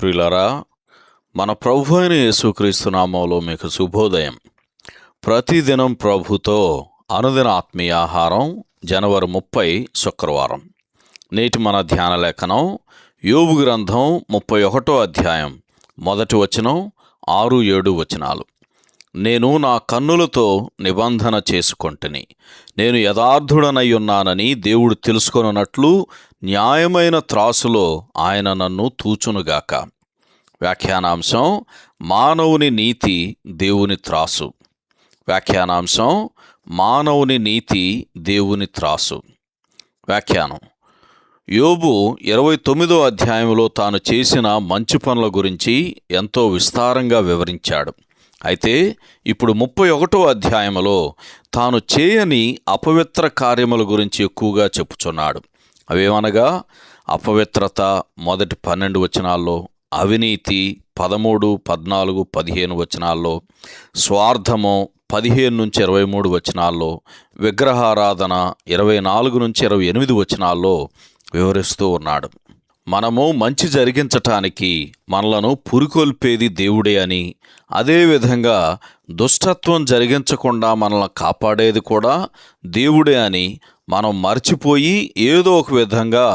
ప్రియులారా, మన ప్రభు అయిన యేసుక్రీస్తు నామములో మీకు శుభోదయం. ప్రతిదినం ప్రభుతో అనుదిన ఆత్మీయ ఆహారం. జనవరి 30 శుక్రవారం. నేటి మన ధ్యాన లేఖనం యోబు గ్రంథం 31వ అధ్యాయం 1 వచనం, 6-7 వచనాలు. నేను నా కన్నులతో నిబంధన చేసుకొంటిని, నేను యథార్థుడనయ్యున్నానని దేవుడు తెలుసుకొనున్నట్లు న్యాయమైన త్రాసులో ఆయన నన్ను తూచునుగాక. వ్యాఖ్యానాంశం: మానవుని నీతి దేవుని త్రాసు. వ్యాఖ్యానాంశం: మానవుని నీతి దేవుని త్రాసు. వ్యాఖ్యానం: యోబు 29వ అధ్యాయంలో తాను చేసిన మంచి పనుల గురించి ఎంతో విస్తారంగా వివరించాడు. అయితే ఇప్పుడు 31వ అధ్యాయంలో తాను చేయని అపవిత్ర కార్యముల గురించి ఎక్కువగా చెప్పుచున్నాడు. అవేమనగా అపవిత్రత మొదటి 12 వచనాల్లో, అవినీతి 13, 14, 15 వచనాల్లో, స్వార్థము 15-23 వచనాల్లో, విగ్రహారాధన 24-28 వచనాల్లో వివరిస్తూ ఉన్నాడు. మనము మంచి జరిగించటానికి మనలను పురికొల్పేది దేవుడే అని, అదేవిధంగా దుష్టత్వం జరిగించకుండా మనల్ని కాపాడేది కూడా దేవుడే అని మనం మర్చిపోయి ఏదో ఒక విధంగా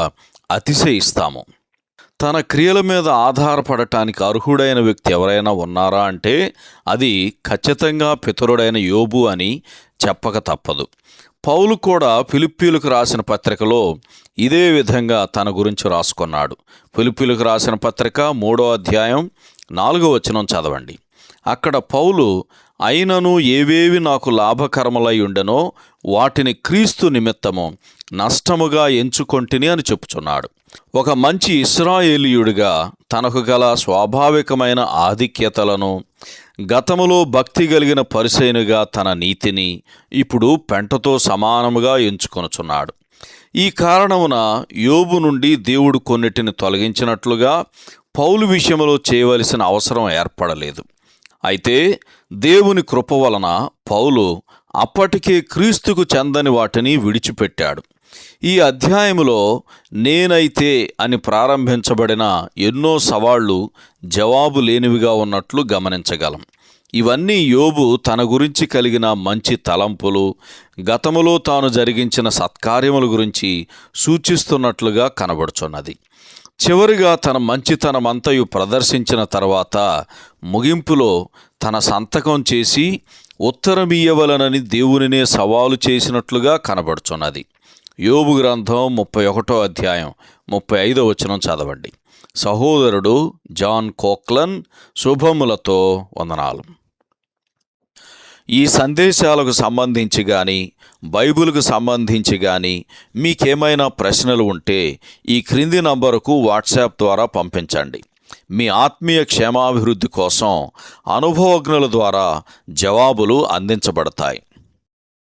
అతిశయిస్తాము. తన క్రియల మీద ఆధారపడటానికి అర్హుడైన వ్యక్తి ఎవరైనా ఉన్నారా అంటే అది ఖచ్చితంగా పితరుడైన యోబు అని చెప్పక తప్పదు. పౌలు కూడా ఫిలిప్పీలకు రాసిన పత్రికలో ఇదే విధంగా తన గురించి రాసుకున్నాడు. ఫిలిప్పీలకు రాసిన పత్రిక 3వ అధ్యాయం 4వ వచనం చదవండి. అక్కడ పౌలు, అయినను ఏవేవి నాకు లాభకరములై ఉండెనో వాటిని క్రీస్తు నిమిత్తము నష్టముగా ఎంచుకొంటిని అని చెప్పుచున్నాడు. ఒక మంచి ఇశ్రాయేలీయుడిగా తనకు గల స్వాభావికమైన ఆధిక్యతలను, గతములో భక్తి కలిగిన పరిసయ్యునిగా తన నీతిని ఇప్పుడు పెంటతో సమానముగా ఎంచుకొనుచున్నాడు. ఈ కారణమున యోబు నుండి దేవుడు కొన్నిటిని తొలగించినట్లుగా పౌలు విషయంలో చేయవలసిన అవసరం ఏర్పడలేదు. అయితే దేవుని కృప వలన పౌలు అప్పటికే క్రీస్తుకు చెందని వాటిని విడిచిపెట్టాడు. ఈ అధ్యాయములో నేనైతే అని ప్రారంభించబడిన ఎన్నో సవాళ్లు జవాబు లేనివిగా ఉన్నట్లు గమనించగలం. ఇవన్నీ యోబు తన గురించి కలిగిన మంచి తలంపులు, గతములో తాను జరిగించిన సత్కార్యముల గురించి సూచిస్తున్నట్లుగా కనబడుచున్నది. చివరిగా తన మంచితనమంతయు ప్రదర్శించిన తర్వాత ముగింపులో తన సంతకం చేసి ఉత్తరమియ్యవలనని దేవునినే సవాలు చేసినట్లుగా కనబడుచున్నది. యోబు గ్రంథం 31వ అధ్యాయం 35వ వచనం చదవండి. సహోదరుడు జాన్ కోక్లన్ శుభములతో వందనాలు. ఈ సందేశాలకు సంబంధించి కానీ, బైబిల్కు సంబంధించి కానీ మీకేమైనా ప్రశ్నలు ఉంటే ఈ క్రింది నంబరుకు వాట్సాప్ ద్వారా పంపించండి. మీ ఆత్మీయ క్షేమాభివృద్ధి కోసం అనుభవజ్ఞుల ద్వారా జవాబులు అందించబడతాయి.